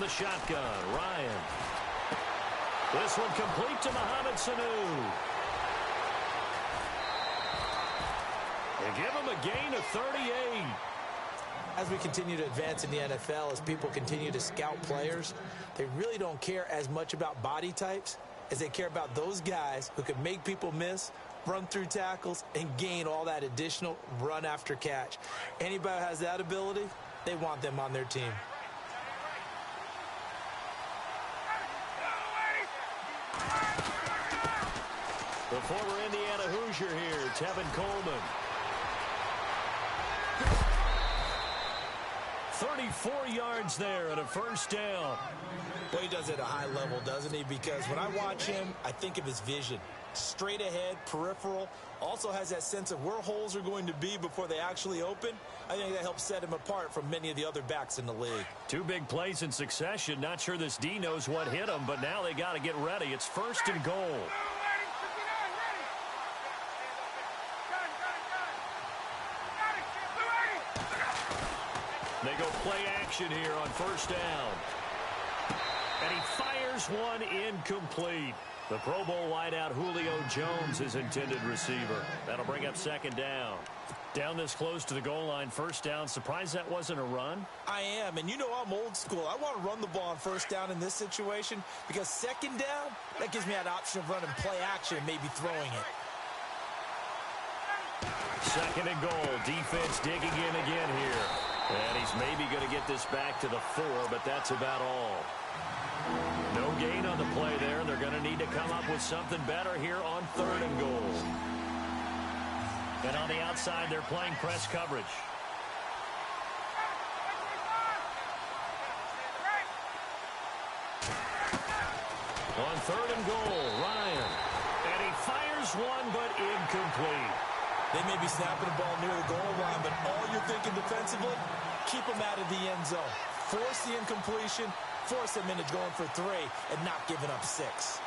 the shotgun. Ryan. This one complete to Mohamed Sanu. They give him a gain of 38. As we continue to advance in the NFL, as people continue to scout players, they really don't care as much about body types as they care about those guys who can make people miss, run through tackles, and gain all that additional run after catch. Anybody who has that ability, they want them on their team. The former Indiana Hoosier here, Tevin Coleman. 34 yards there and a first down. Well, he does it at a high level, doesn't he? Because when I watch him, I think of his vision. Straight ahead, peripheral. Also has that sense of where holes are going to be before they actually open. I think that helps set him apart from many of the other backs in the league. Two big plays in succession. Not sure this D knows what hit him, but now they got to get ready. It's first and goal. They go play action here on first down. And he fires one incomplete. The Pro Bowl wideout Julio Jones, his intended receiver. That'll bring up second down. Down this close to the goal line, first down. Surprised that wasn't a run? I am, and you know I'm old school. I want to run the ball on first down in this situation because second down, that gives me that option of running play action and maybe throwing it. Second and goal. Defense digging in again here. And he's maybe going to get this back to the 4, but that's about all. No gain on the play there. They're going to need to come up with something better here on third and goal. And on the outside, they're playing press coverage. On third and goal, Ryan. And he fires one, but incomplete. They may be snapping the ball near the goal line, but all you're thinking defensively, keep them out of the end zone. Force the incompletion, force them into going for 3, and not giving up 6.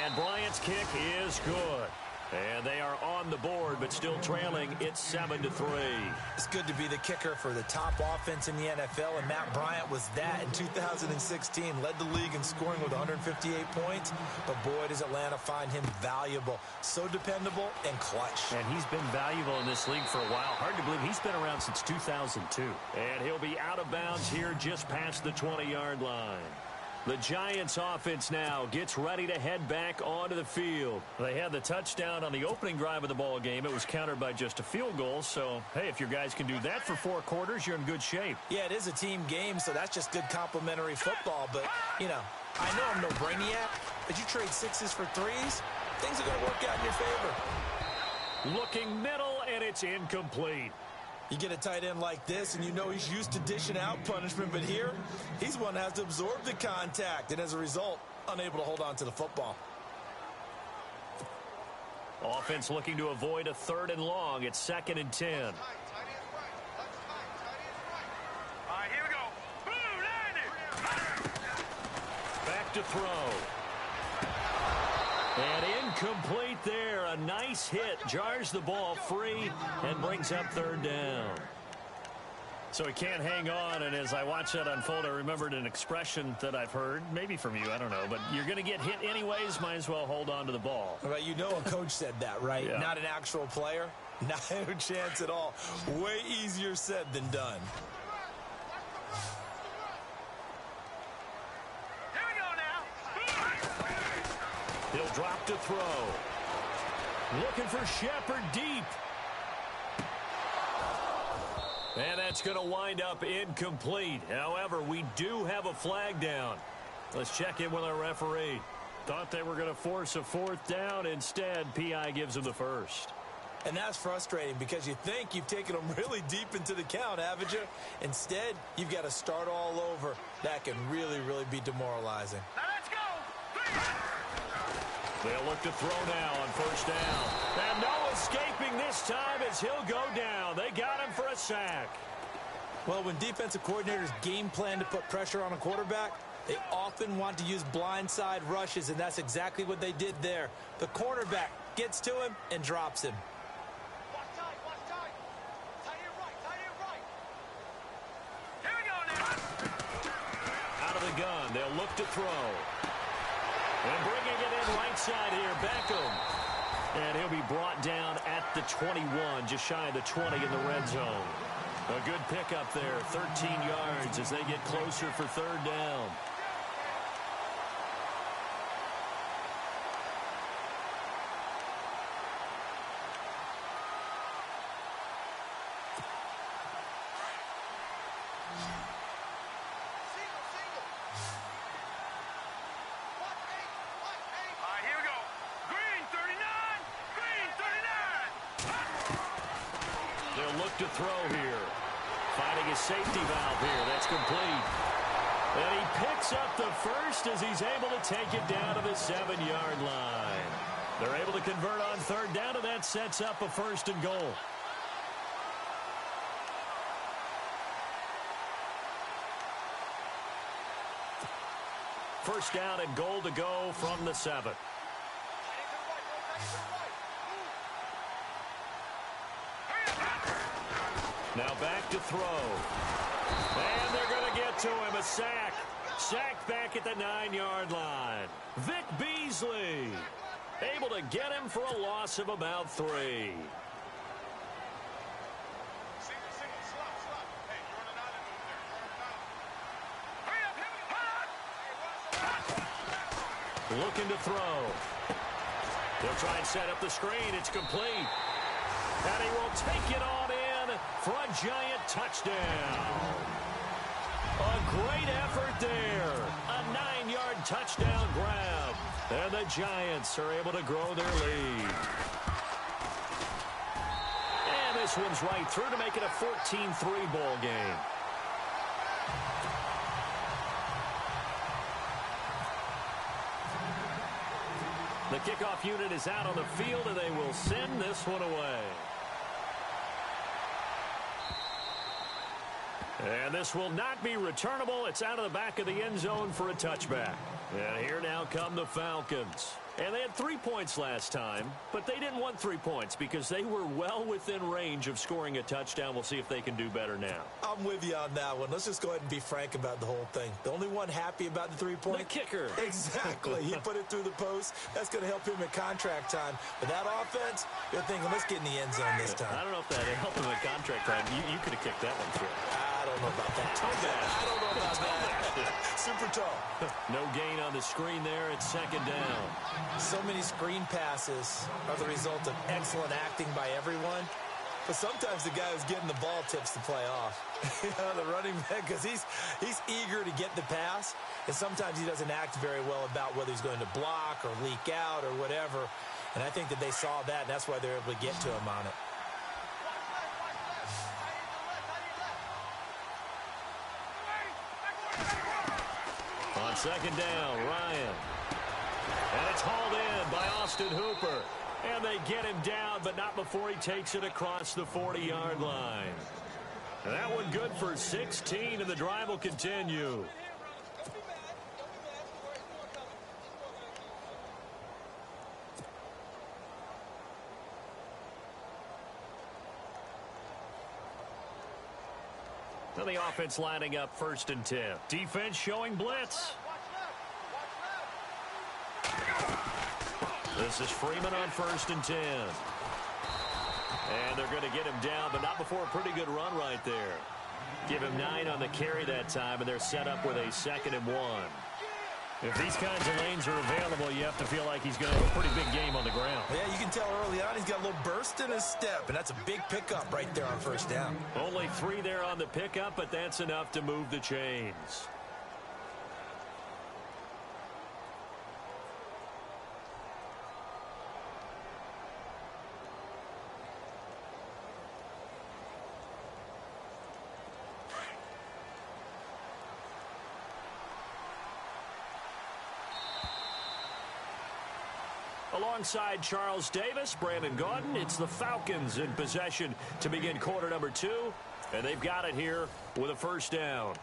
And Bryant's kick is good. And they are on the board, but still trailing. It's 7-3. It's good to be the kicker for the top offense in the NFL, and Matt Bryant was that in 2016. Led the league in scoring with 158 points, but boy, does Atlanta find him valuable. So dependable and clutch. And he's been valuable in this league for a while. Hard to believe he's been around since 2002. And he'll be out of bounds here just past the 20-yard line. The Giants offense now gets ready to head back onto the field. They had the touchdown on the opening drive of the ball game. It was countered by just a field goal. So, hey, if your guys can do that for 4 quarters, you're in good shape. Yeah, it is a team game, so that's just good complimentary football. But, you know, I know I'm no brainiac, but you trade 6s for 3s, things are going to work out in your favor. Looking middle, and it's incomplete. You get a tight end like this, and you know he's used to dishing out punishment, but here, he's one that has to absorb the contact, and as a result, unable to hold on to the football. Offense looking to avoid a 3rd and long. It's 2nd and 10. All right, here we go. Back to throw. And incomplete there. A nice hit. Jars the ball free and brings up 3rd down. So he can't hang on, and as I watch that unfold, I remembered an expression that I've heard, maybe from you, I don't know, but you're going to get hit anyways, might as well hold on to the ball. Right, you know a coach said that, right? Yeah. Not an actual player. Not a chance at all. Way easier said than done. He'll drop to throw. Looking for Shepard deep. And that's going to wind up incomplete. However, we do have a flag down. Let's check in with our referee. Thought they were going to force a 4th down. Instead, PI gives them the first. And that's frustrating because you think you've taken them really deep into the count, haven't you? Instead, you've got to start all over. That can really, really be demoralizing. Now let's go. They'll look to throw now on 1st down. And no escaping this time as he'll go down. They got him for a sack. Well, when defensive coordinators game plan to put pressure on a quarterback, they often want to use blindside rushes, and that's exactly what they did there. The cornerback gets to him and drops him. Watch tight, watch tight. Tight end right, tight end right. 1. They'll look to throw. And bringing it in right side here, Beckham. And he'll be brought down at the 21, just shy of the 20 in the red zone. A good pickup there, 13 yards as they get closer for third down. To throw here. Finding his safety valve here. That's complete. And he picks up the first as he's able to take it down to the 7-yard line. They're able to convert on third down, and that sets up a first and goal. First down and goal to go from the 7. Now back to throw. And they're going to get to him. A sack. Sacked back at the 9-yard line. Vic Beasley able to get him for a loss of about 3. Looking to throw. They'll try and set up the screen. It's complete. And he will take it on in for a giant touchdown. A great effort there. A 9-yard touchdown grab. And the Giants are able to grow their lead. And this one's right through to make it a 14-3 ball game. The kickoff unit is out on the field, and they will send this one away. And this will not be returnable. It's out of the back of the end zone for a touchback. And here now come the Falcons. And they had 3 points last time, but they didn't want 3 points because they were well within range of scoring a touchdown. We'll see if they can do better now. I'm with you on that one. Let's just go ahead and be frank about the whole thing. The only one happy about the 3-point? The kicker. Exactly. He put it through the post. That's going to help him at contract time. But that offense, you're thinking, let's get in the end zone this time. I don't know if that helped him at contract time. You could have kicked that one through. I don't know about that. I don't know about that. Super tall. No gain on the screen there. It's second down. So many screen passes are the result of excellent acting by everyone. But sometimes the guy who's getting the ball tips the play off. The running back, because he's eager to get the pass. And sometimes he doesn't act very well about whether he's going to block or leak out or whatever. And I think that they saw that, and that's why they're able to get to him on it. On second down, Ryan. And it's hauled in by Austin Hooper. And they get him down, but not before he takes it across the 40-yard line. And that one good for 16, and the drive will continue. Now the offense lining up 1st and 10. Defense showing blitz. This is Freeman on 1st and 10. And they're going to get him down, but not before a pretty good run right there. Give him 9 on the carry that time, and they're set up with a 2nd and 1. If these kinds of lanes are available, you have to feel like he's going to have a pretty big game on the ground. Yeah, you can tell early on he's got a little burst in his step, and that's a big pickup right there on 1st down. Only 3 there on the pickup, but that's enough to move the chains. Alongside Charles Davis, Brandon Gaudin, it's the Falcons in possession to begin quarter number 2, and they've got it here with a 1st down.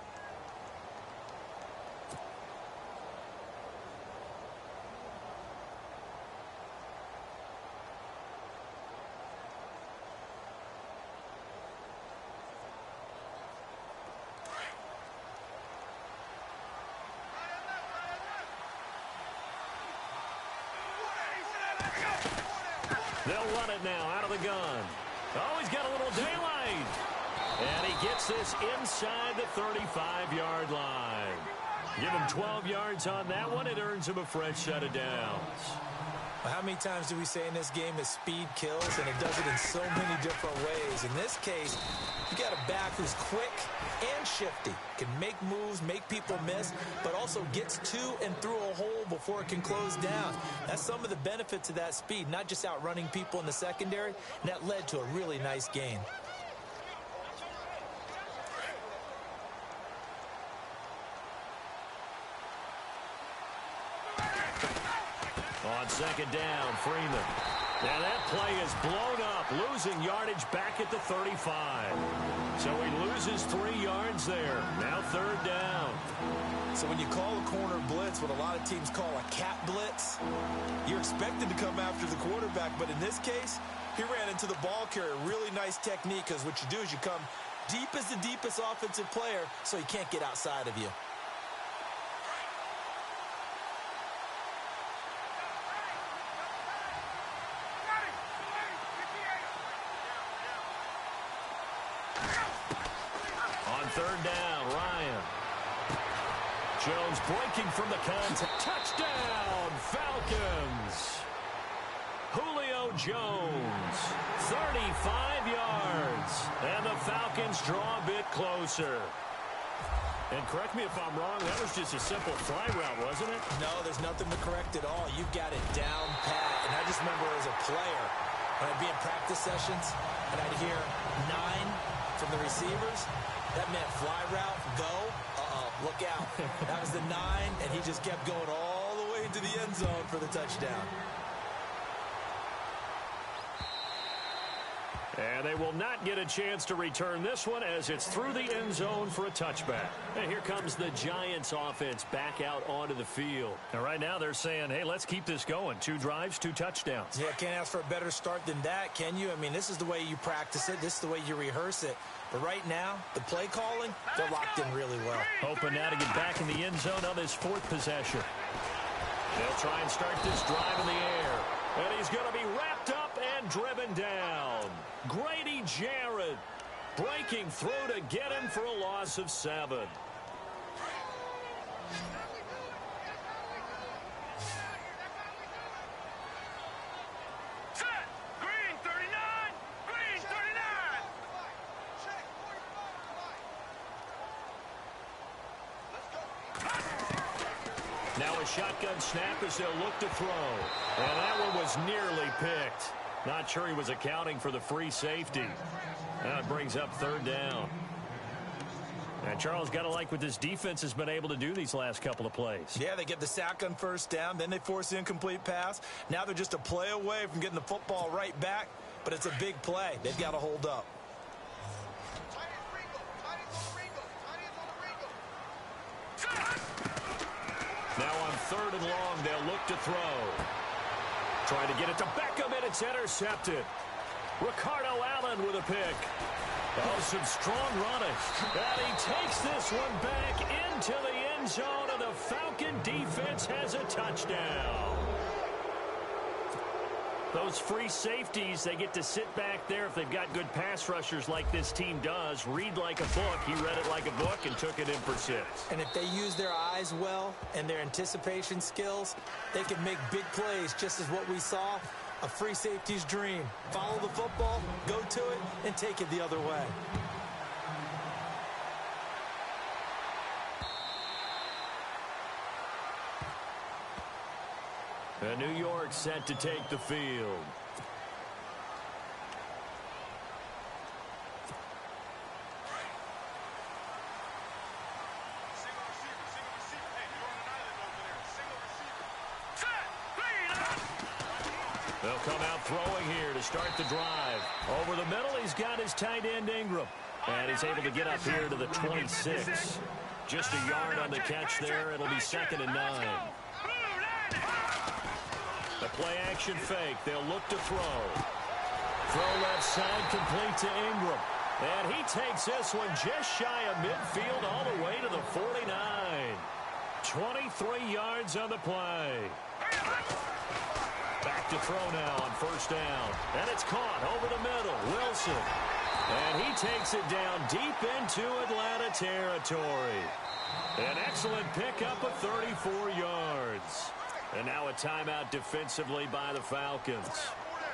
They'll run it now out of the gun. Oh, he's got a little daylight. And he gets this inside the 35-yard line. Give him 12 yards on that one. It earns him a fresh set of downs. Well, how many times do we say in this game that speed kills, and it does it in so many different ways? In this case, you got a back who's quick and shifty, can make moves, make people miss, but also gets to and through a hole before it can close down. That's some of the benefits of that speed, not just outrunning people in the secondary, and that led to a really nice gain. On second down, Freeman. Now that play is blown up, losing yardage back at the 35. So he loses 3 yards there. Now third down. So when you call a corner blitz, what a lot of teams call a cat blitz, you're expected to come after the quarterback. But in this case, he ran into the ball carrier. Really nice technique, because what you do is you come deep as the deepest offensive player, so he can't get outside of you. Third down, Ryan. Jones breaking from the contact. Touchdown, Falcons. Julio Jones, 35 yards. And the Falcons draw a bit closer. And correct me if I'm wrong, that was just a simple fly route, wasn't it? No, there's nothing to correct at all. You've got it down pat. And I just remember as a player, when I'd be in practice sessions, and I'd hear 9 from the receivers, that meant fly route, go, look out. That was the 9, and he just kept going all the way into the end zone for the touchdown. And they will not get a chance to return this one as it's through the end zone for a touchback. And here comes the Giants offense back out onto the field. And right now they're saying, hey, let's keep this going. 2 drives, 2 touchdowns. Yeah, can't ask for a better start than that, can you? I mean, this is the way you practice it. This is the way you rehearse it. But right now, the play calling, they're locked in really well. Hoping now to get back in the end zone on this 4th possession. They'll try and start this drive in the air. And he's going to be wrapped up and driven down. Grady Jarrett breaking through to get him for a loss of 7. Set. Green 39. Green 39. Now a shotgun snap as they'll look to throw. And that one was nearly picked. Not sure he was accounting for the free safety. Now it brings up third down. And Charles, got to like what this defense has been able to do these last couple of plays. Yeah, they get the sack on first down, then they force the incomplete pass. Now they're just a play away from getting the football right back, but it's a big play. They've got to hold up. Now on 3rd and long, they'll look to throw. Trying to get it to Beckham, and it's intercepted. Ricardo Allen with a pick. Oh, some strong running. And he takes this one back into the end zone, and the Falcon defense has a touchdown. Those free safeties, they get to sit back there if they've got good pass rushers like this team does. Read like a book. He read it like a book and took it in for 6. And if they use their eyes well and their anticipation skills, they can make big plays, just as what we saw, a free safety's dream. Follow the football, go to it, and take it the other way. And New York set to take the field. They'll come out throwing here to start the drive. Over the middle, he's got his tight end Ingram. And he's able to get up here to the 26. Just a yard on the catch there. It'll be 2nd and 9. The play action fake. They'll look to throw. Throw left side complete to Ingram. And he takes this one just shy of midfield all the way to the 49. 23 yards on the play. Back to throw now on first down. And it's caught over the middle. Wilson. And he takes it down deep into Atlanta territory. An excellent pickup of 34 yards. And now a timeout defensively by the Falcons.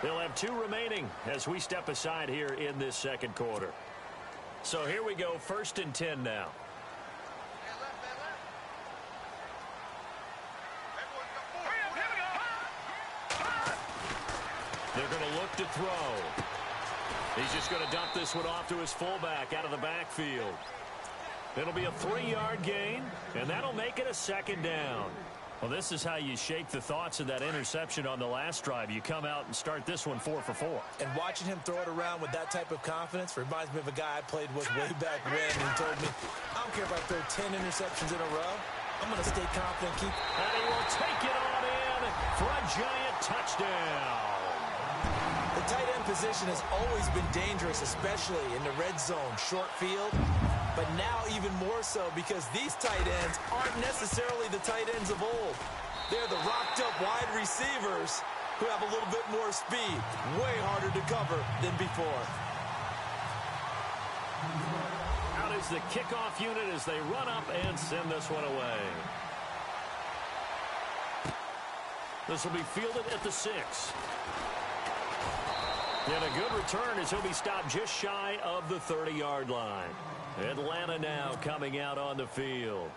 They'll have 2 remaining as we step aside here in this second quarter. So here we go, 1st and 10 now. They're going to look to throw. He's just going to dump this one off to his fullback out of the backfield. It'll be a 3-yard gain, and that'll make it a 2nd down. Well, this is how you shake the thoughts of that interception on the last drive. You come out and start this one 4 for 4. And watching him throw it around with that type of confidence reminds me of a guy I played with way back when, and he told me, I don't care if I throw 10 interceptions in a row. I'm going to stay confident, And he will take it on in for a giant touchdown. The tight end position has always been dangerous, especially in the red zone, short field. But now even more so because these tight ends aren't necessarily the tight ends of old. They're the rocked-up wide receivers who have a little bit more speed. Way harder to cover than before. Out is the kickoff unit as they run up and send this one away. This will be fielded at the 6. And a good return as he'll be stopped just shy of the 30-yard line. Atlanta now coming out on the field.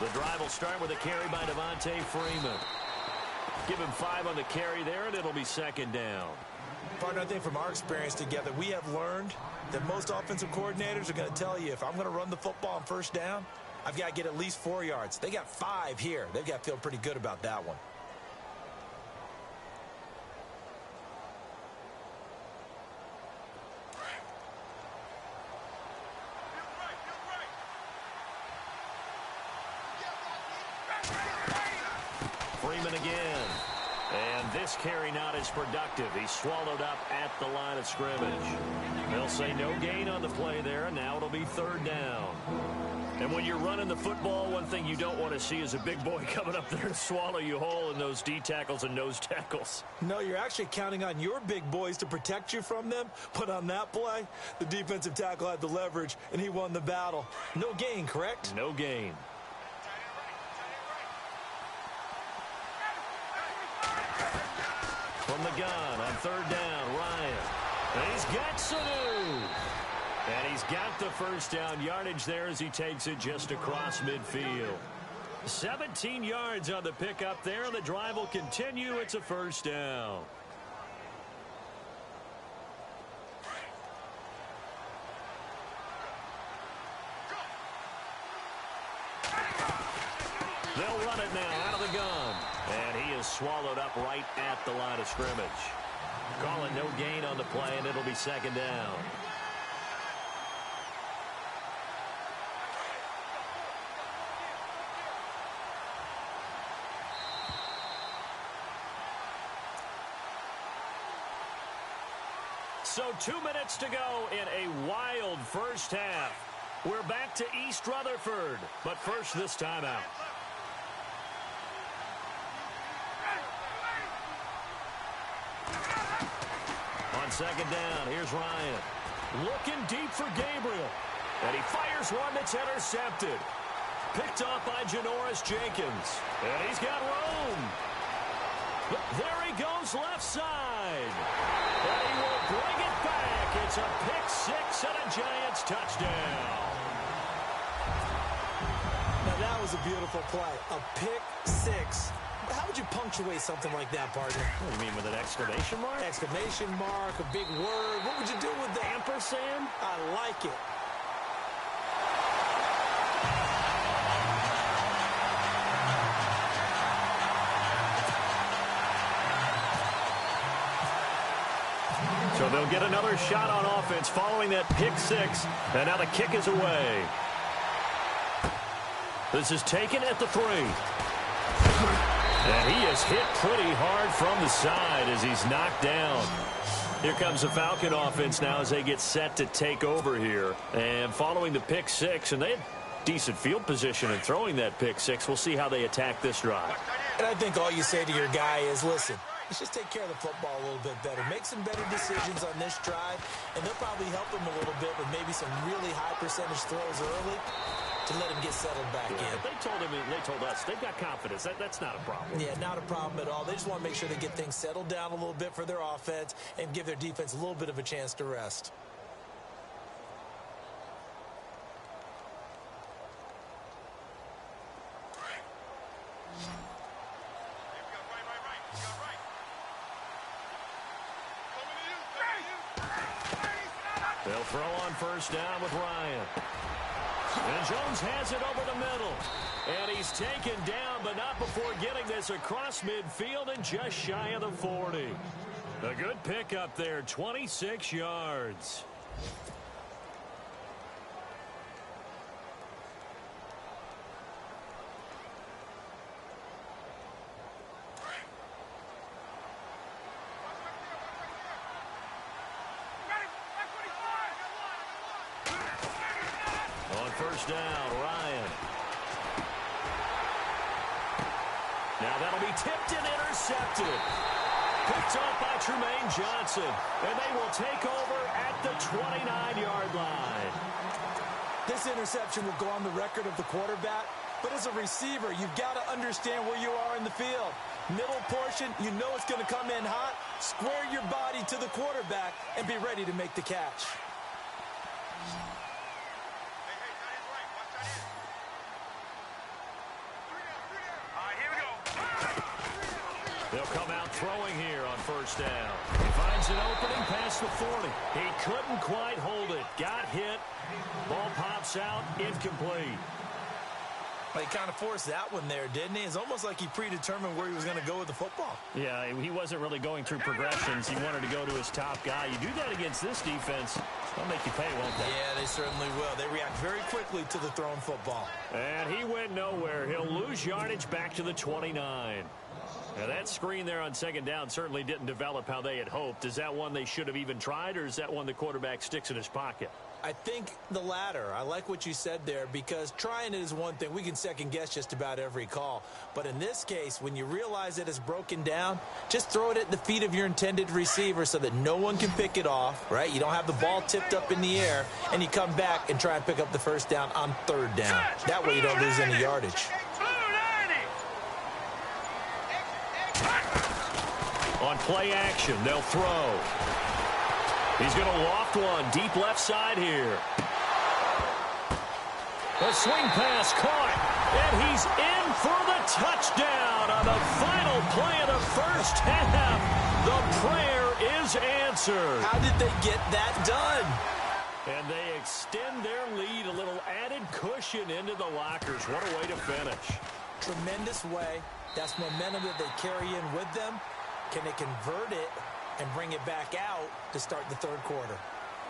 The drive will start with a carry by Devontae Freeman. Give him 5 on the carry there, and it'll be 2nd down. Partner, I think from our experience together, we have learned that most offensive coordinators are going to tell you, if I'm going to run the football on first down, I've got to get at least 4 yards. They got 5 here. They've got to feel pretty good about that one. Freeman again. And this carry not as productive. He's swallowed up at the line of scrimmage. They'll say no gain on the play there, and now it'll be 3rd down. And when you're running the football, one thing you don't want to see is a big boy coming up there to swallow you whole in those D tackles and nose tackles. No, you're actually counting on your big boys to protect you from them. But on that play, the defensive tackle had the leverage, and he won the battle. No gain, correct? No gain. From the gun on 3rd down, Ryan. And he's got Sanu. And he's got the first down yardage there as he takes it just across midfield. 17 yards on the pickup there, and the drive will continue. It's a 1st down. They'll run it now out of the gun. And he is swallowed up right at the line of scrimmage. Call it no gain on the play, and it'll be 2nd down. So 2 minutes to go in a wild first half. We're back to East Rutherford, but first this timeout. On 2nd down, here's Ryan. Looking deep for Gabriel. And he fires one that's intercepted. Picked off by Janoris Jenkins. And he's got room. There he goes left side. And he will bring it back. It's a pick-6 and a Giants touchdown. Now that was a beautiful play. A pick-6. How would you punctuate something like that, partner? What do you mean, with an exclamation mark? Exclamation mark, a big word. What would you do with that? Ampersand? I like it. So they'll get another shot on offense following that pick six. And now the kick is away. This is taken at the 3. And he is hit pretty hard from the side as he's knocked down. Here comes the Falcon offense now as they get set to take over here. And following the pick six, and they had decent field position in throwing that pick six. We'll see how they attack this drive. And I think all you say to your guy is, listen, let's just take care of the football a little bit better. Make some better decisions on this drive, and they'll probably help him a little bit with maybe some really high percentage throws early to let him get settled back in. They told him, they told us, they've got confidence. That's not a problem. Yeah, not a problem at all. They just want to make sure they get things settled down a little bit for their offense and give their defense a little bit of a chance to rest. They'll throw on first down with Ryan. And Jones has it over the middle. And he's taken down, but not before getting this across midfield and just shy of the 40. A good pickup there, 26 yards. First down, Ryan. Now that'll be tipped and intercepted. Picked off by Tremaine Johnson. And they will take over at the 29-yard line. This interception will go on the record of the quarterback. But as a receiver, you've got to understand where you are in the field. Middle portion, you know it's going to come in hot. Square your body to the quarterback and be ready to make the catch. They'll come out throwing here on first down. He finds an opening past the 40. He couldn't quite hold it. Got hit. Ball pops out. Incomplete. Well, he kind of forced that one there, didn't he? It's almost like he predetermined where he was going to go with the football. Yeah, he wasn't really going through progressions. He wanted to go to his top guy. You do that against this defense, they'll make you pay, won't they? Yeah, they certainly will. They react very quickly to the thrown football. And he went nowhere. He'll lose yardage back to the 29. Now, that screen there on second down certainly didn't develop how they had hoped. Is that one they should have even tried, or is that one the quarterback sticks in his pocket? I think the latter. I like what you said there, because trying it is one thing. We can second-guess just about every call. But in this case, when you realize that it's broken down, just throw it at the feet of your intended receiver so that no one can pick it off, right? You don't have the ball tipped up in the air, and you come back and try and pick up the first down on third down. That way you don't lose any yardage. On play action, they'll throw. He's going to loft one deep left side here. A swing pass caught, and he's in for the touchdown on the final play of the first half. The prayer is answered. How did they get that done? And they extend their lead, a little added cushion into the lockers. What a way to finish. Tremendous way. That's momentum that they carry in with them. Can they convert it and bring it back out to start the third quarter?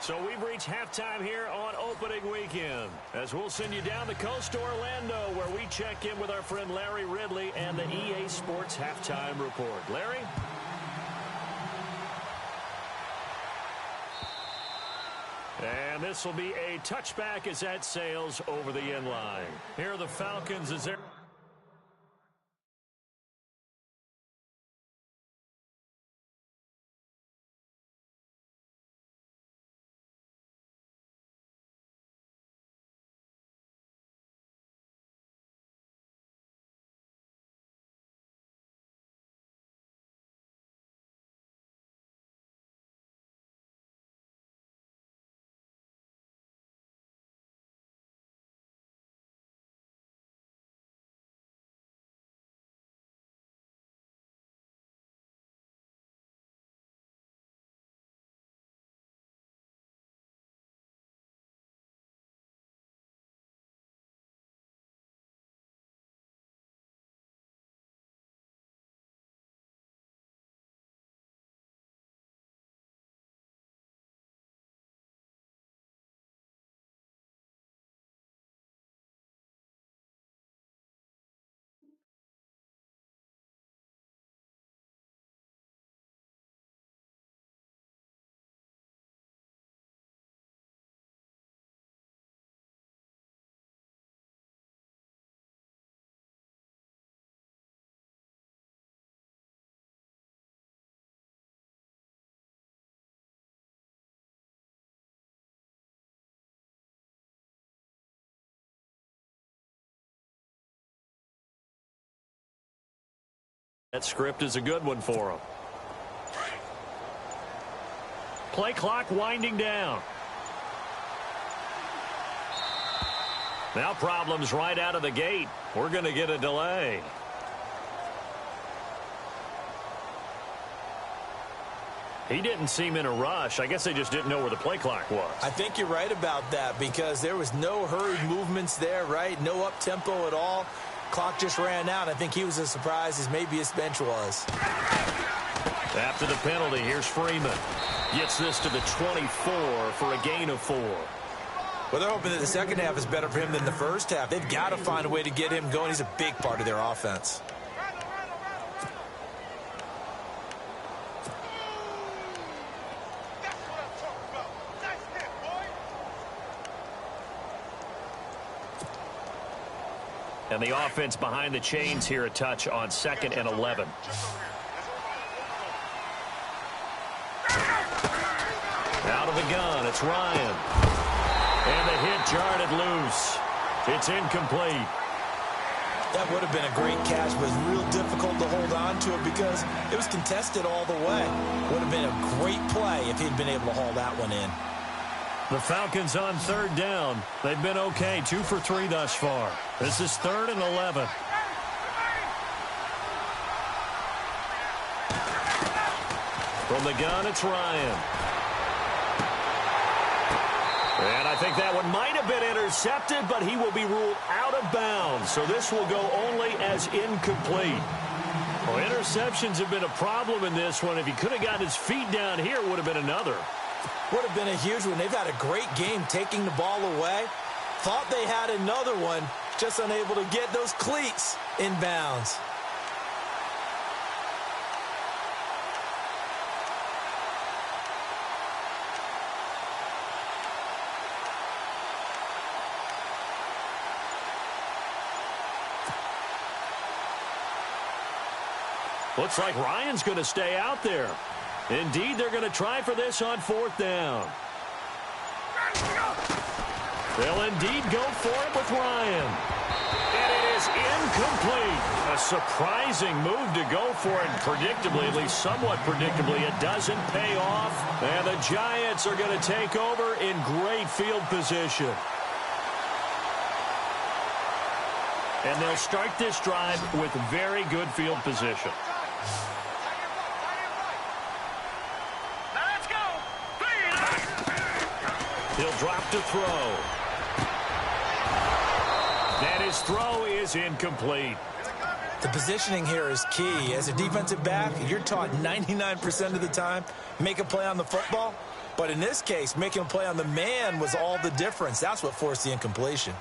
So we've reached halftime here on opening weekend, as we'll send you down the coast to Orlando, where we check in with our friend Larry Ridley and the EA Sports Halftime Report. Larry? And this will be a touchback as that sails over the end line. Here are the Falcons as they're That script is a good one for him. Play clock winding down. Now problems right out of the gate. We're going to get a delay. He didn't seem in a rush. I guess they just didn't know where the play clock was. I think you're right about that because there was no hurried movements there, right? No up-tempo at all. Clock just ran out. I think he was as surprised as maybe his bench was. After the penalty, here's Freeman. Gets this to the 24 for a gain of 4. Well, they're hoping that the second half is better for him than the first half. They've got to find a way to get him going. He's a big part of their offense. And the offense behind the chains here a touch on 2nd and 11. Out of the gun, it's Ryan. And the hit jarred it loose. It's incomplete. That would have been a great catch, but it's real difficult to hold on to it because it was contested all the way. Would have been a great play if he'd been able to haul that one in. The Falcons on 3rd down. They've been okay, 2 for 3 thus far. This is 3rd and 11. From the gun, it's Ryan. And I think that one might have been intercepted, but he will be ruled out of bounds. So this will go only as incomplete. Well, interceptions have been a problem in this one. If he could have gotten his feet down here, it would have been another. Would have been a huge one. They've had a great game taking the ball away. Thought they had another one, just unable to get those cleats in bounds. Looks like Ryan's going to stay out there. Indeed, they're going to try for this on 4th down. They'll indeed go for it with Ryan. And it is incomplete. A surprising move to go for it. Predictably, at least somewhat predictably, it doesn't pay off. And the Giants are going to take over in great field position. And they'll start this drive with very good field position. He'll drop to throw. And his throw is incomplete. The positioning here is key. As a defensive back, you're taught 99% of the time, make a play on the football. But in this case, making a play on the man was all the difference. That's what forced the incompletion.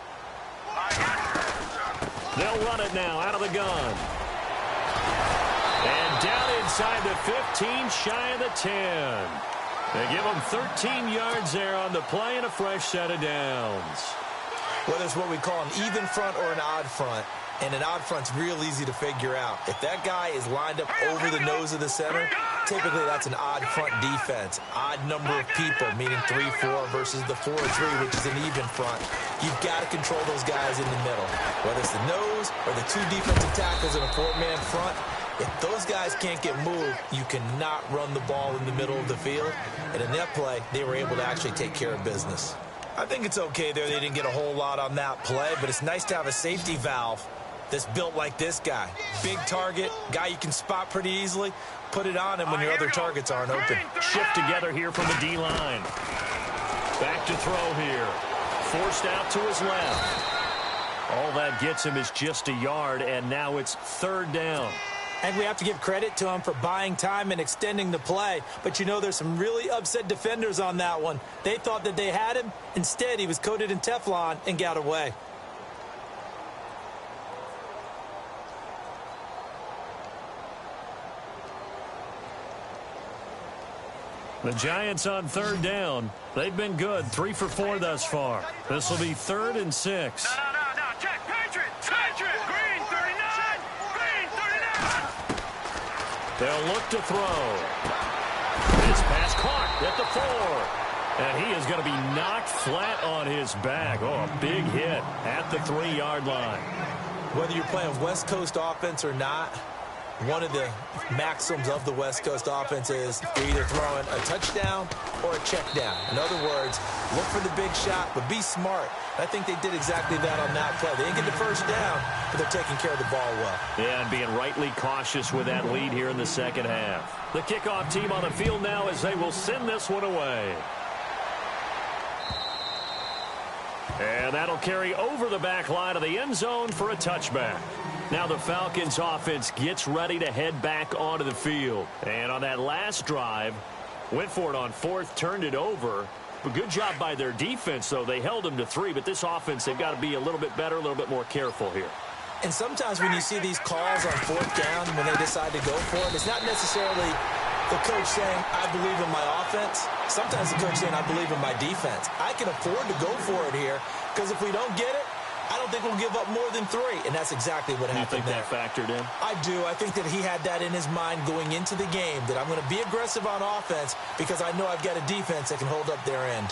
They'll run it now out of the gun. And down inside the 15, shy of the 10. They give him 13 yards there on the play and a fresh set of downs. Whether it's what we call an even front or an odd front, and an odd front's real easy to figure out. If that guy is lined up over the nose of the center, typically that's an odd front defense. Odd number of people, meaning 3-4 versus the 4-3, which is an even front. You've got to control those guys in the middle. Whether it's the nose or the 2 defensive tackles in a 4-man front, if those guys can't get moved, you cannot run the ball in the middle of the field. And in that play, they were able to actually take care of business. I think it's okay there. They didn't get a whole lot on that play, but it's nice to have a safety valve that's built like this guy. Big target, guy you can spot pretty easily. Put it on him when your other targets aren't open. Shift together here from the D-line. Back to throw here. Forced out to his left. All that gets him is just a yard, and now it's 3rd down. And we have to give credit to him for buying time and extending the play. But, you know, there's some really upset defenders on that one. They thought that they had him. Instead, he was coated in Teflon and got away. The Giants on 3rd down. They've been good, 3 for 4 thus far. This will be 3rd and 6. No. Check. Patriot. Green 39. Green 39. They'll look to throw. This pass caught at the 4. And he is going to be knocked flat on his back. Oh, a big hit at the 3-yard line. Whether you're playing West Coast offense or not, One of the maxims of the West Coast offense is you're either throwing a touchdown or a check down. In other words, look for the big shot, but be smart. I think they did exactly that on that play. They didn't get the first down, but they're taking care of the ball well. Yeah, and being rightly cautious with that lead here in the second half. The kickoff team on the field now as they will send this one away. And that'll carry over the back line of the end zone for a touchback. Now the Falcons offense gets ready to head back onto the field. And on that last drive, went for it on fourth, turned it over. But good job by their defense, though. They held them to 3, but this offense, they've got to be a little bit better, a little bit more careful here. And sometimes when you see these calls on fourth down, when they decide to go for it, it's not necessarily the coach saying, I believe in my offense. Sometimes the coach saying, I believe in my defense. I can afford to go for it here because if we don't get it, I don't think we'll give up more than 3, and that's exactly what happened there. You think that factored in? I do. I think that he had that in his mind going into the game, that I'm going to be aggressive on offense because I know I've got a defense that can hold up their end.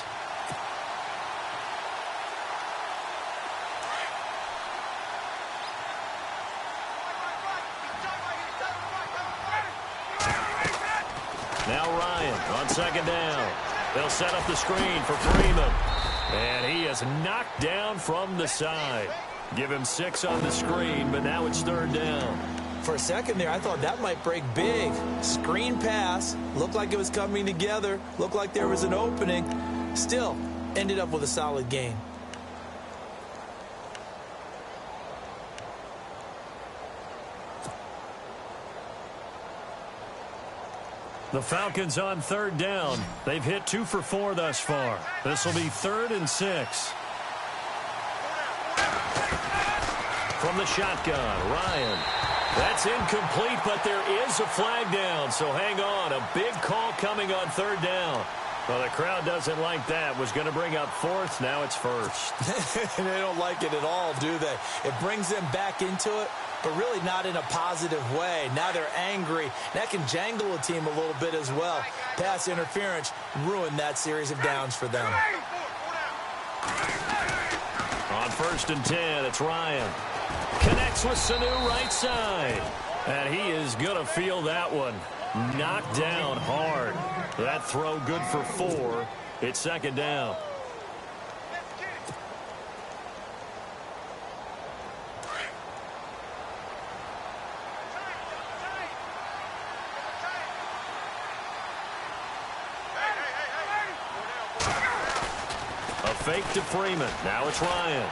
Now Ryan on second down. They'll set up the screen for Freeman. And he is knocked down from the side. Give him 6 on the screen, but now it's third down. For a second there, I thought that might break big. Screen pass. Looked like it was coming together. Looked like there was an opening. Still, ended up with a solid game. The Falcons on third down. They've hit 2 for 4 thus far. This will be 3rd and 6. From the shotgun, Ryan. That's incomplete, but there is a flag down, so hang on. A big call coming on third down. Well, the crowd doesn't like that. Was going to bring up 4th. Now it's 1st. They don't like it at all, do they? It brings them back into it, but really not in a positive way. Now they're angry. That can jangle a team a little bit as well. Pass interference ruined that series of downs for them. On 1st and 10, it's Ryan. Connects with Sanu right side. And he is going to feel that one. Knocked down hard. That throw good for 4. It's second down. A fake to Freeman. Now it's Ryan.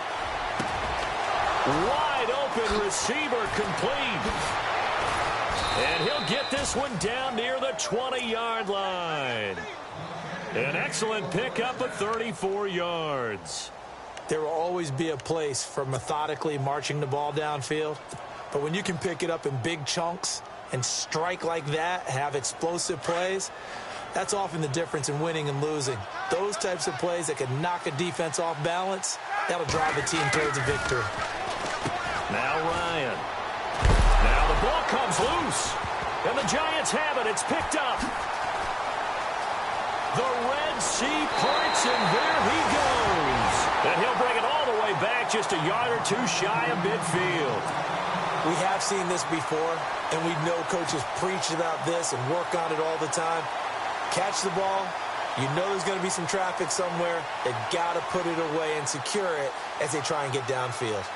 Wide open receiver complete. And he'll get this one down near the 20-yard line. An excellent pickup of 34 yards. There will always be a place for methodically marching the ball downfield. But when you can pick it up in big chunks and strike like that, have explosive plays, that's often the difference in winning and losing. Those types of plays that can knock a defense off balance, that'll drive a team towards a victory. Now Ryan. Now the ball comes loose. And the Giants have it. It's picked up. The Red Sea parts, and there he goes. And he'll bring it all the way back just a yard or 2 shy of midfield. We have seen this before, and we know coaches preach about this and work on it all the time. Catch the ball. You know there's going to be some traffic somewhere. They've got to put it away and secure it as they try and get downfield.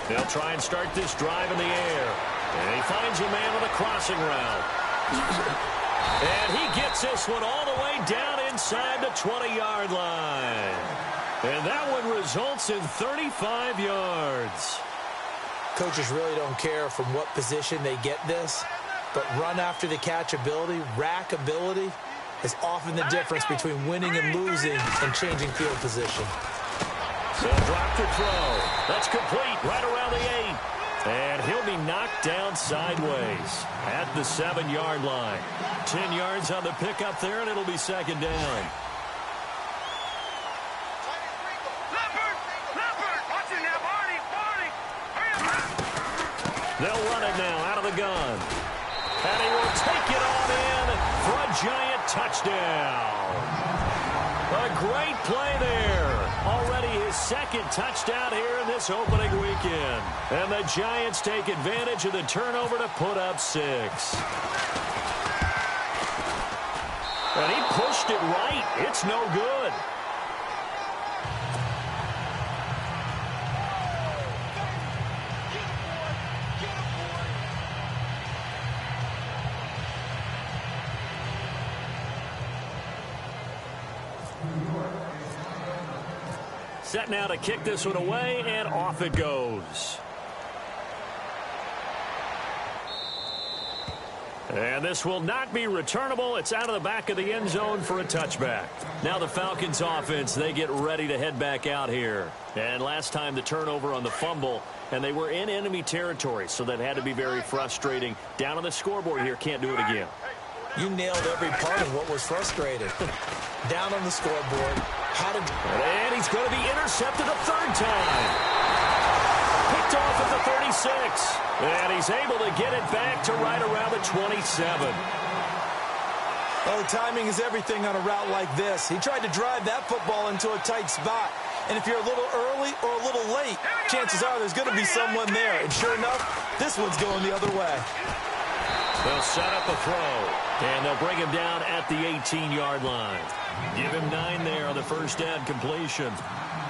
They'll try and start this drive in the air. And he finds a man on a crossing route. And he gets this one all the way down inside the 20-yard line. And that one results in 35 yards. Coaches really don't care from what position they get this, but run after the catch ability, rack ability, is often the difference between winning and losing and changing field position. They'll drop the throw. That's complete right around the 8. And he'll be knocked down sideways at the 7-yard line. 10 yards on the pickup there, and it'll be second down. They'll run it now out of the gun. And he will take it on in for a Giant touchdown. A great play there. Already his second touchdown here in this opening weekend. And the Giants take advantage of the turnover to put up 6. And he pushed it right. It's no good. Set now to kick this one away, and off it goes. And this will not be returnable. It's out of the back of the end zone for a touchback. Now the Falcons offense, they get ready to head back out here. And last time the turnover on the fumble, and they were in enemy territory, so that had to be very frustrating. Down on the scoreboard here, can't do it again. You nailed every part of what was frustrating. Down on the scoreboard. And he's going to be intercepted a third time. Picked off at the 36. And he's able to get it back to right around the 27. Well, the timing is everything on a route like this. He tried to drive that football into a tight spot. And if you're a little early or a little late, chances are there's going to be someone there. And sure enough, this one's going the other way. They'll set up a throw, and they'll bring him down at the 18-yard line. Give him 9 there on the first down completion.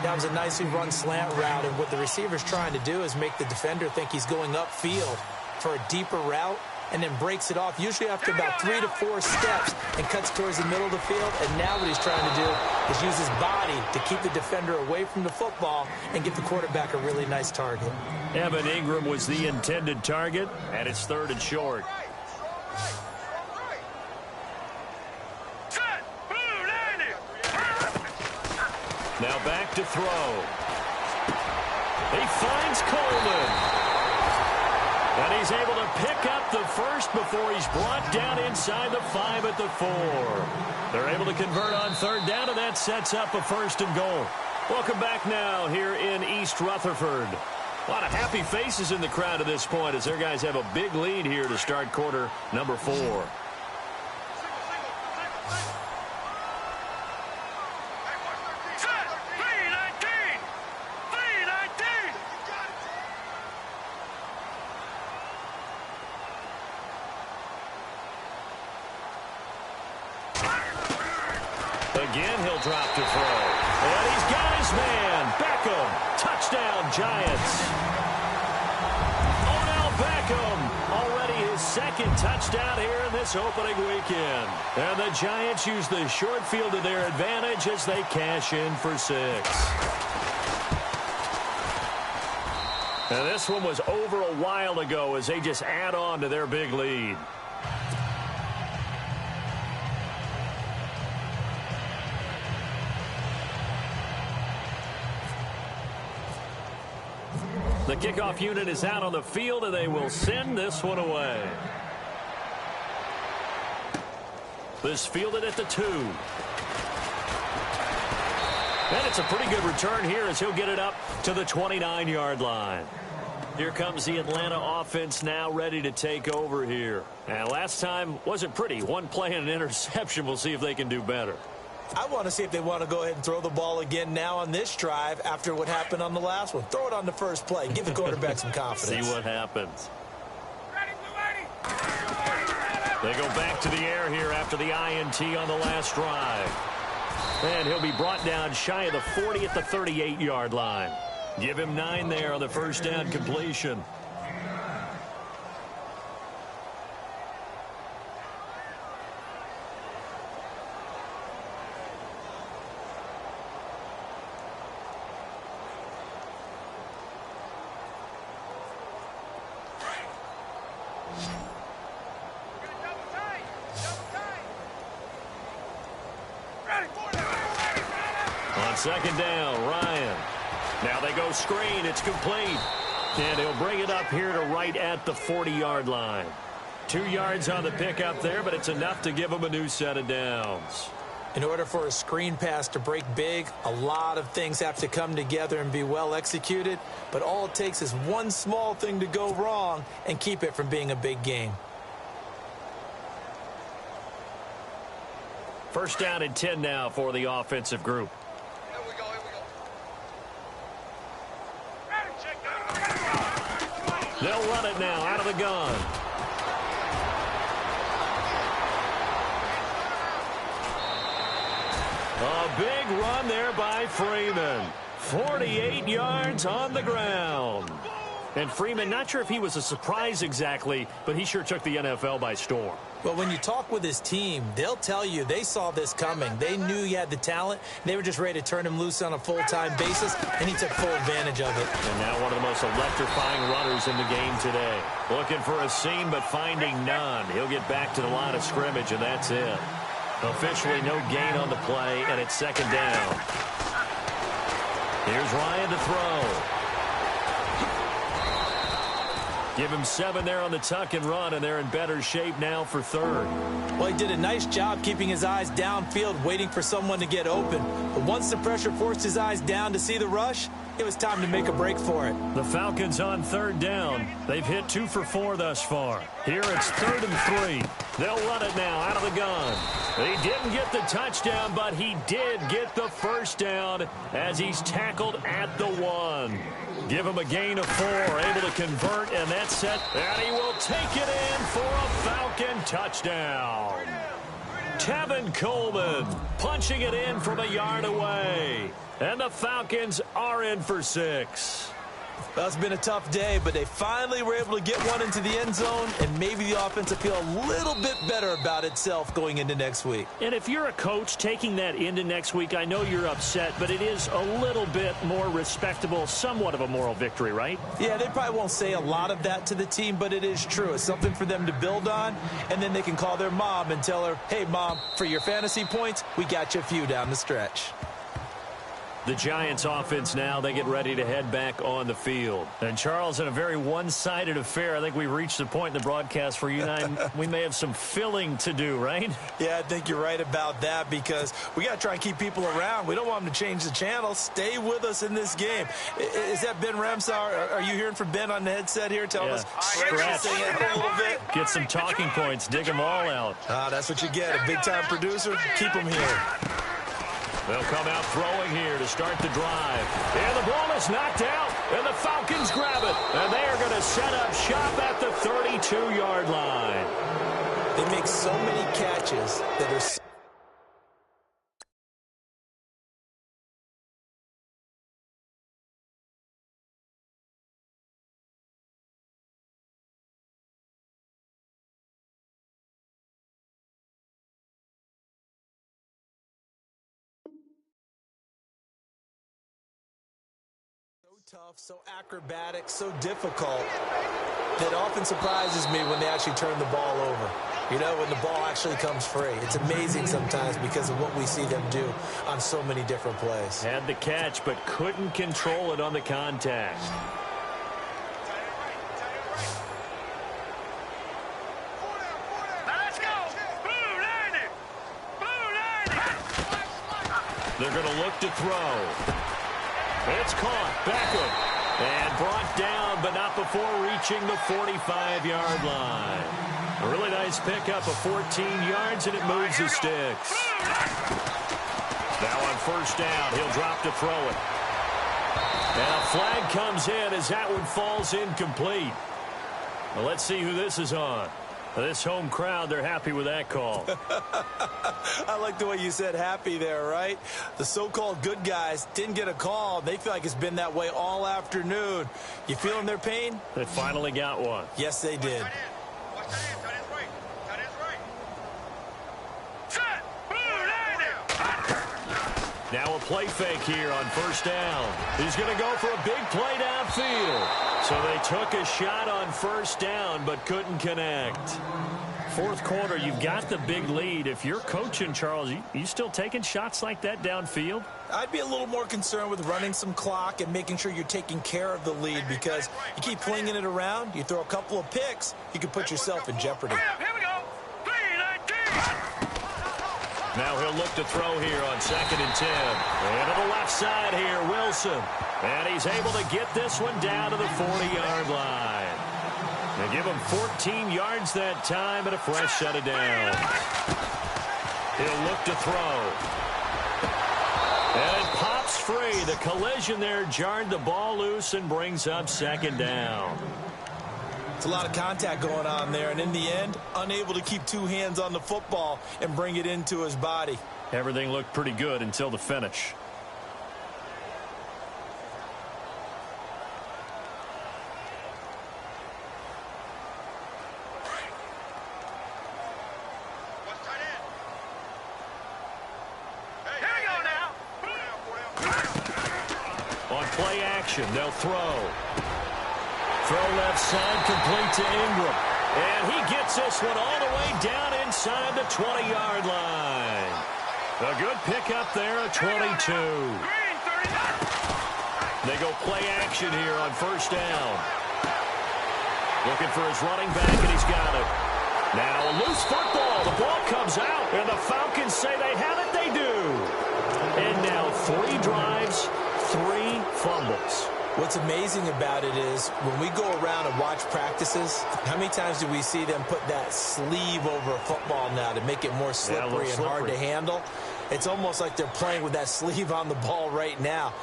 That was a nicely run slant route, and what the receiver's trying to do is make the defender think he's going upfield for a deeper route, and then breaks it off, usually after about 3 to 4 steps, and cuts towards the middle of the field. And now what he's trying to do is use his body to keep the defender away from the football and give the quarterback a really nice target. Evan Ingram was the intended target, and it's 3rd and short. Now back to throw. He finds Coleman. And he's able to pick up the first before he's brought down inside the 5 at the 4. They're able to convert on 3rd down, and that sets up a 1st and goal. Welcome back now here in East Rutherford. A lot of happy faces in the crowd at this point as their guys have a big lead here to start quarter number 4. Again, he'll drop to throw. And he's got his man. Beckham. Touchdown, Giants. Odell Beckham. Already his 2nd touchdown here in this opening weekend. And the Giants use the short field to their advantage as they cash in for 6. And this one was over a while ago as they just add on to their big lead. The kickoff unit is out on the field, and they will send this one away. This fielded at the 2. And it's a pretty good return here as he'll get it up to the 29-yard line. Here comes the Atlanta offense now ready to take over here. And last time wasn't pretty. One play and an interception. We'll see if they can do better. I want to see if they want to go ahead and throw the ball again now on this drive after what happened on the last one. Throw it on the first play. Give the quarterback some confidence. See what happens. They go back to the air here after the INT on the last drive. And he'll be brought down shy of the 40 at the 38-yard line. Give him 9 there on the first down completion. On 2nd down, Ryan. Now they go screen. It's complete. And he'll bring it up here to right at the 40-yard line. 2 yards on the pickup there, but it's enough to give him a new set of downs. In order for a screen pass to break big, a lot of things have to come together and be well executed. But all it takes is one small thing to go wrong and keep it from being a big game. First down and 10 now for the offensive group. Here we go. They'll run it now out of the gun. A big run there by Freeman. 48 yards on the ground. And Freeman, not sure if he was a surprise exactly, but he sure took the NFL by storm. Well, when you talk with his team, they'll tell you they saw this coming. They knew he had the talent. They were just ready to turn him loose on a full-time basis, and he took full advantage of it. And now one of the most electrifying runners in the game today. Looking for a seam, but finding none. He'll get back to the line of scrimmage, and that's it. Officially no gain on the play, and it's second down. Here's Ryan to throw. Give him 7 there on the tuck and run, and they're in better shape now for third. Well, he did a nice job keeping his eyes downfield, waiting for someone to get open. But once the pressure forced his eyes down to see the rush, it was time to make a break for it. The Falcons on third down. They've hit 2 for 4 thus far. Here it's 3rd and 3. They'll run it now out of the gun. He didn't get the touchdown, but he did get the first down as he's tackled at the 1. Give him a gain of 4, able to convert, and that's set. And he will take it in for a Falcon touchdown. Tevin Coleman punching it in from a yard away. And the Falcons are in for 6. Well, it's been a tough day, but they finally were able to get one into the end zone, and maybe the offense will feel a little bit better about itself going into next week. And if you're a coach taking that into next week, I know you're upset, but it is a little bit more respectable, somewhat of a moral victory, right? Yeah, they probably won't say a lot of that to the team, but it is true. It's something for them to build on, and then they can call their mom and tell her, hey, Mom, for your fantasy points, we got you a few down the stretch. The Giants offense now, they get ready to head back on the field. And Charles, in a very one-sided affair, I think we've reached the point in the broadcast where you and I, we may have some filling to do, right? Yeah, I think you're right about that because we got to try and keep people around. We don't want them to change the channel. Stay with us in this game. Is that Ben Ramsauer? Are you hearing from Ben on the headset here telling us? Scratch. A little bit. Get some talking points. Dig them all out. That's what you get. A big-time producer. Keep them here. They'll come out throwing here to start the drive. And the ball is knocked out, and the Falcons grab it. And they are going to set up shop at the 32-yard line. They make so many catches that are... tough, so acrobatic, so difficult that often surprises me when they actually turn the ball over. You know, when the ball actually comes free. It's amazing sometimes because of what we see them do on so many different plays. Had the catch, but couldn't control it on the contact. Let's go. Blue line. They're going to look to throw. It's caught. Beckham. And brought down, but not before reaching the 45-yard line. A really nice pickup of 14 yards, and it moves the sticks. Now on first down, he'll drop to throw it. And a flag comes in as that one falls incomplete. Well, let's see who this is on. This home crowd, they're happy with that call. I like the way you said happy there, right? The so-called good guys didn't get a call. They feel like it's been that way all afternoon. You feeling their pain? They finally got one. Yes, they did. Watch that in. Tight end's right. Tight end's right. Set. Blue line. Now a play fake here on first down. He's going to go for a big play downfield. So they took a shot on first down, but couldn't connect. Fourth quarter, you've got the big lead. If you're coaching, Charles, you still taking shots like that downfield? I'd be a little more concerned with running some clock and making sure you're taking care of the lead because you keep flinging it around, you throw a couple of picks, you could put yourself in jeopardy. Here we go. 3-19. Now he'll look to throw here on 2nd and 10. And to the left side here, Wilson. And he's able to get this one down to the 40-yard line. They give him 14 yards that time and a fresh set of downs. He'll look to throw. And it pops free. The collision there jarred the ball loose and brings up second down. It's a lot of contact going on there, and in the end, unable to keep two hands on the football and bring it into his body. Everything looked pretty good until the finish. Play action. They'll throw. Throw left side, complete to Ingram. And he gets this one all the way down inside the 20-yard line. A good pickup there, a 22. They go play action here on first down. Looking for his running back, and he's got it. Now a loose football. The ball comes out, and the Falcons say they have it. They do. And now 3 drives, 3 fumbles. What's amazing about it is when we go around and watch practices, how many times do we see them put that sleeve over a football now to make it more slippery and hard to handle? It's almost like they're playing with that sleeve on the ball right now.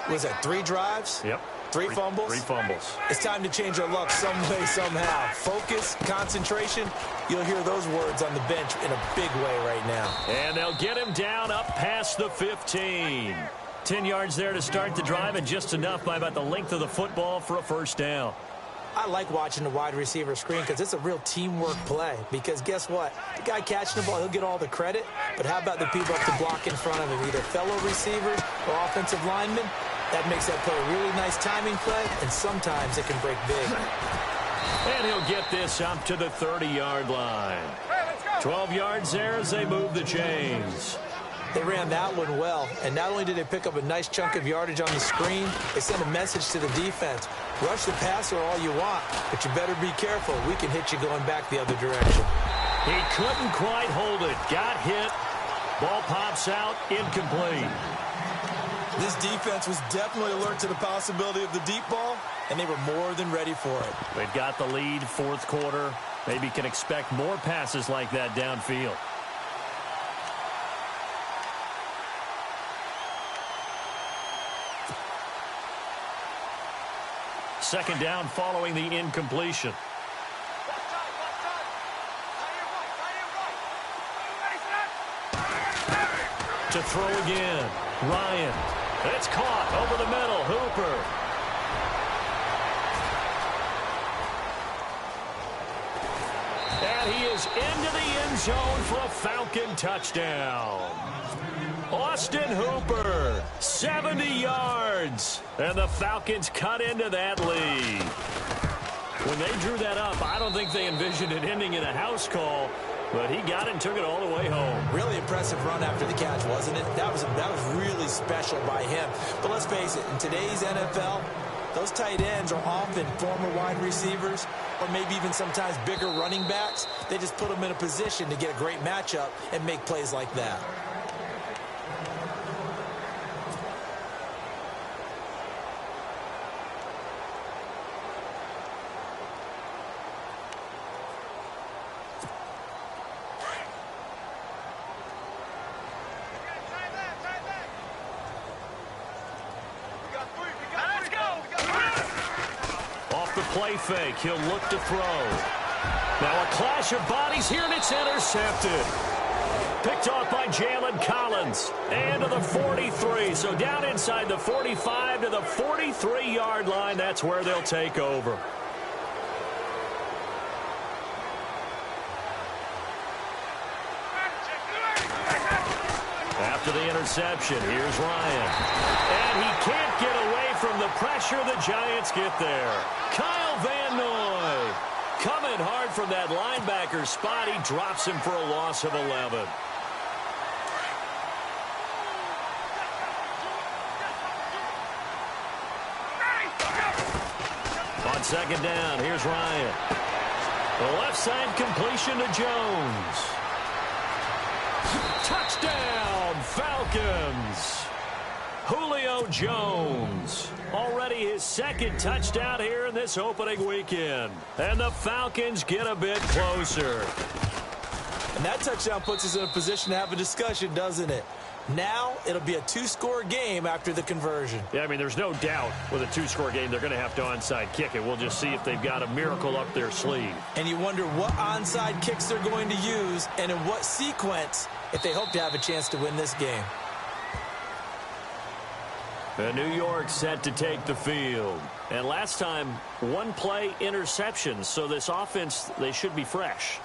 Was that 3 drives? Yep. 3 fumbles? 3 fumbles. It's time to change our luck some way, somehow. Focus, concentration. You'll hear those words on the bench in a big way right now. And they'll get him down up past the 15. 10 yards there to start the drive, and just enough by about the length of the football for a first down. I like watching the wide receiver screen because it's a real teamwork play. Because guess what? The guy catching the ball, he'll get all the credit. But how about the people up to block in front of him, either fellow receivers or offensive linemen? That makes that play a really nice timing play, and sometimes it can break big. And he'll get this up to the 30-yard line. 12 yards there as they move the chains. They ran that one well, and not only did they pick up a nice chunk of yardage on the screen, they sent a message to the defense. Rush the passer all you want, but you better be careful. We can hit you going back the other direction. He couldn't quite hold it. Got hit. Ball pops out. Incomplete. This defense was definitely alert to the possibility of the deep ball, and they were more than ready for it. They've got the lead, fourth quarter. Maybe can expect more passes like that downfield. Second down following the incompletion. To throw again. Ryan. It's caught over the middle. Hooper. And he is into the end zone for a Falcon touchdown. Austin Hooper, 70 yards. And the Falcons cut into that lead. When they drew that up, I don't think they envisioned it ending in a house call. But he got it and took it all the way home. Really impressive run after the catch, wasn't it? That was really special by him. But let's face it, in today's NFL, those tight ends are often former wide receivers or maybe even sometimes bigger running backs. They just put them in a position to get a great matchup and make plays like that. Play fake. He'll look to throw. Now a clash of bodies here, and it's intercepted. Picked off by Jalen Collins. And to the 43. So down inside the 45 to the 43-yard line. That's where they'll take over. After the interception, here's Ryan. And he can't get away from the pressure. The Giants get there. Kyle Van Noy coming hard from that linebacker spot. He drops him for a loss of 11. On second down, here's Ryan. The left side completion to Jones. Touchdown, Falcons. Julio Jones. Already his second touchdown here in this opening weekend. And the Falcons get a bit closer. And that touchdown puts us in a position to have a discussion, doesn't it? Now it'll be a two-score game after the conversion. Yeah, I mean, there's no doubt with a two-score game they're going to have to onside kick it. We'll just see if they've got a miracle up their sleeve. And you wonder what onside kicks they're going to use and in what sequence if they hope to have a chance to win this game. New York set to take the field. And last time, one play interceptions. So this offense, they should be fresh.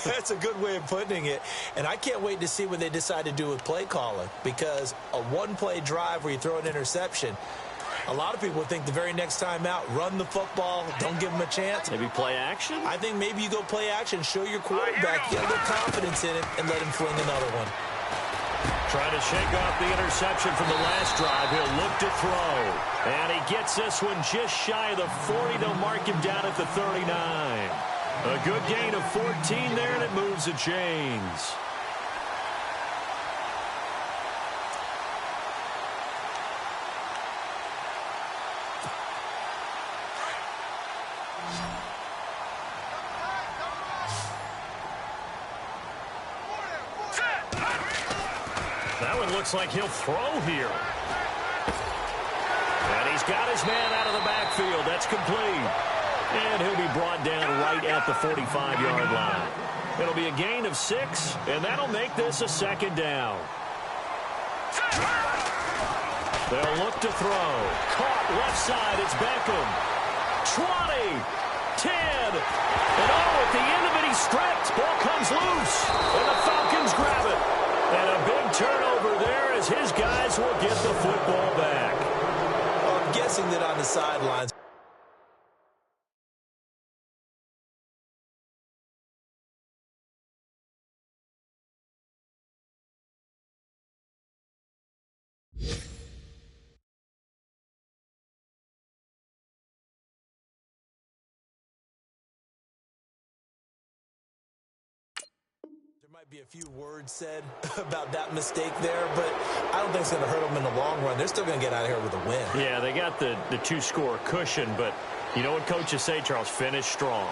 That's a good way of putting it. And I can't wait to see what they decide to do with play calling. Because a one-play drive where you throw an interception, a lot of people think the very next time out, run the football, don't give them a chance. Maybe play action? I think maybe you go play action, show your quarterback, get a little confidence in it, and let him fling another one. Trying to shake off the interception from the last drive. He'll look to throw. And he gets this one just shy of the 40. They'll mark him down at the 39. A good gain of 14 there, and it moves the chains. That one looks like he'll throw here. And he's got his man out of the backfield. That's complete. And he'll be brought down right at the 45-yard line. It'll be a gain of 6, and that'll make this a second down. They'll look to throw. Caught left side. It's Beckham. 20. 10. And at the end of it, he's stripped. Ball comes loose. And the Falcons grab it. And a big turnover there as his guys will get the football back. Well, I'm guessing that on the sidelines. Might be a few words said about that mistake there, but I don't think it's going to hurt them in the long run. They're still going to get out of here with a win. Yeah, they got the two-score cushion, but you know what coaches say, Charles? Finish strong.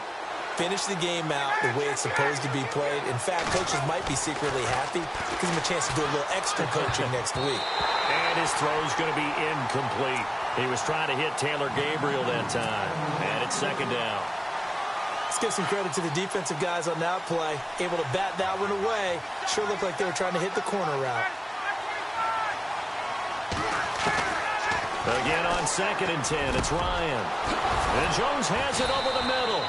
Finish the game out the way it's supposed to be played. In fact, coaches might be secretly happy. Gives them a chance to do a little extra coaching next week. And his throw's going to be incomplete. He was trying to hit Taylor Gabriel that time, and it's second down. Let's give some credit to the defensive guys on that play. Able to bat that one away. Sure looked like they were trying to hit the corner route. Again on 2nd and 10, it's Ryan. And Jones has it over the middle.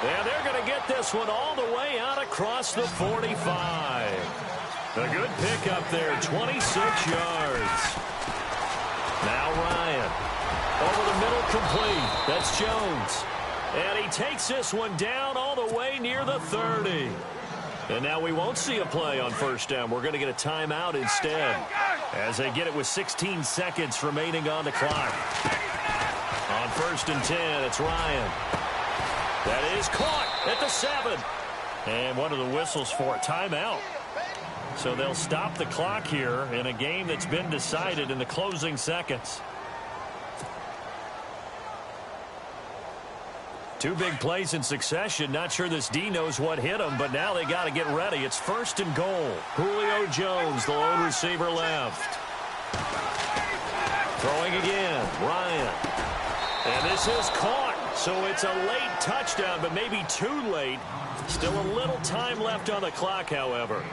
And they're going to get this one all the way out across the 45. A good pickup there, 26 yards. Now Ryan. Over the middle, complete. That's Jones. And he takes this one down all the way near the 30. And now we won't see a play on first down. We're going to get a timeout instead as they get it with 16 seconds remaining on the clock. On 1st and 10, it's Ryan. That is caught at the 7. And one of the whistles for a timeout. So they'll stop the clock here in a game that's been decided in the closing seconds. 2 big plays in succession. Not sure this D knows what hit him, but now they got to get ready. It's 1st and goal. Julio Jones, the lone receiver left. Throwing again, Ryan. And this is caught. So it's a late touchdown, but maybe too late. Still a little time left on the clock, however.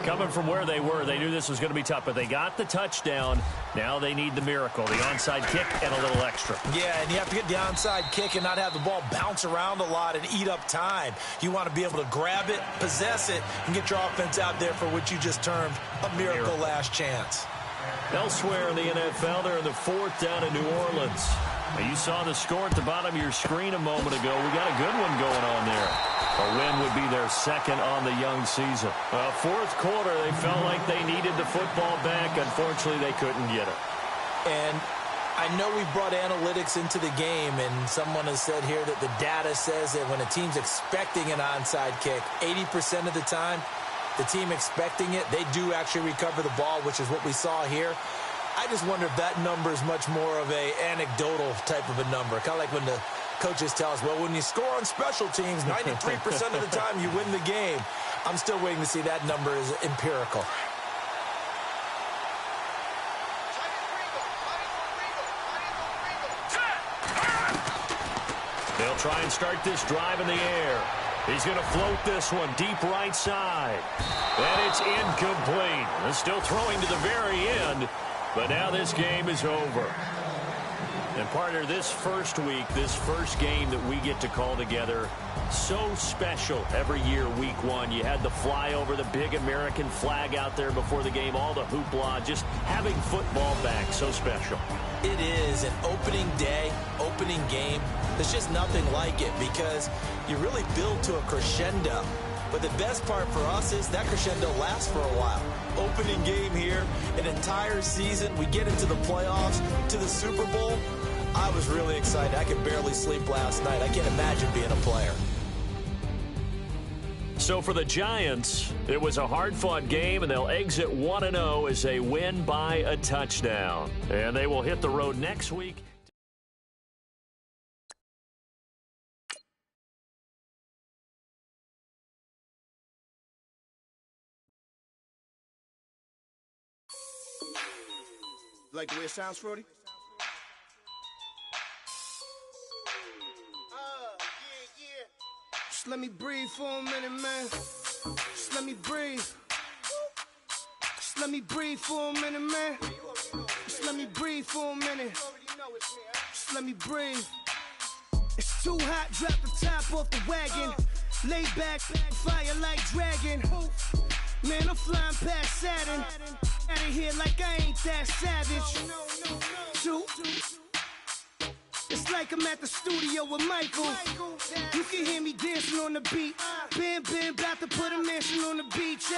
Coming from where they were, they knew this was going to be tough, but they got the touchdown. Now they need the miracle, the onside kick and a little extra. Yeah, and you have to get the onside kick and not have the ball bounce around a lot and eat up time. You want to be able to grab it, possess it, and get your offense out there for what you just termed a miracle last chance. Elsewhere in the NFL, they're in the 4th down in New Orleans. Now, you saw the score at the bottom of your screen a moment ago. We got a good one going on there. A win would be their 2nd on the young season. 4th quarter, they felt like they needed the football back. Unfortunately, they couldn't get it. And I know we brought analytics into the game, and someone has said here that the data says that when a team's expecting an onside kick, 80% of the time, the team expecting it, they do actually recover the ball, which is what we saw here. I just wonder if that number is much more of a anecdotal type of a number. Kind of like when the coaches tell us, well, when you score on special teams, 93% of the time you win the game. I'm still waiting to see that number is empirical. They'll try and start this drive in the air. He's going to float this one deep right side. And it's incomplete. They're still throwing to the very end, but now this game is over. And partner, this first week, this first game that we get to call together, so special every year, week one. You had the flyover, the big American flag out there before the game, all the hoopla, just having football back, so special. It is an opening day, opening game. There's just nothing like it because you really build to a crescendo. But the best part for us is that crescendo lasts for a while. Opening game here, an entire season. We get into the playoffs, to the Super Bowl. I was really excited. I could barely sleep last night. I can't imagine being a player. So for the Giants, it was a hard-fought game, and they'll exit 1-0 as they win by a touchdown. And they will hit the road next week. Like the way it sounds, Frody? Just let me breathe for a minute, man. Just let me breathe. Just let me breathe for a minute, man. Just let me breathe for a minute. Just let me breathe. It's too hot, drop the top off the wagon. Lay back, fire like dragon. Man, I'm flying past Saturn. Out of here like I ain't that savage. Two. It's like I'm at the studio with Michael. You can hear me dancing on the beat. Bam, bam, about to put a mansion on the beach.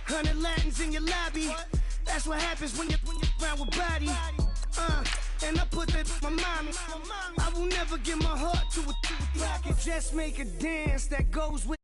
100 Latins in your lobby. That's what happens when you're around with body. And I put that my mommy. I will never give my heart to a I can just make a dance that goes with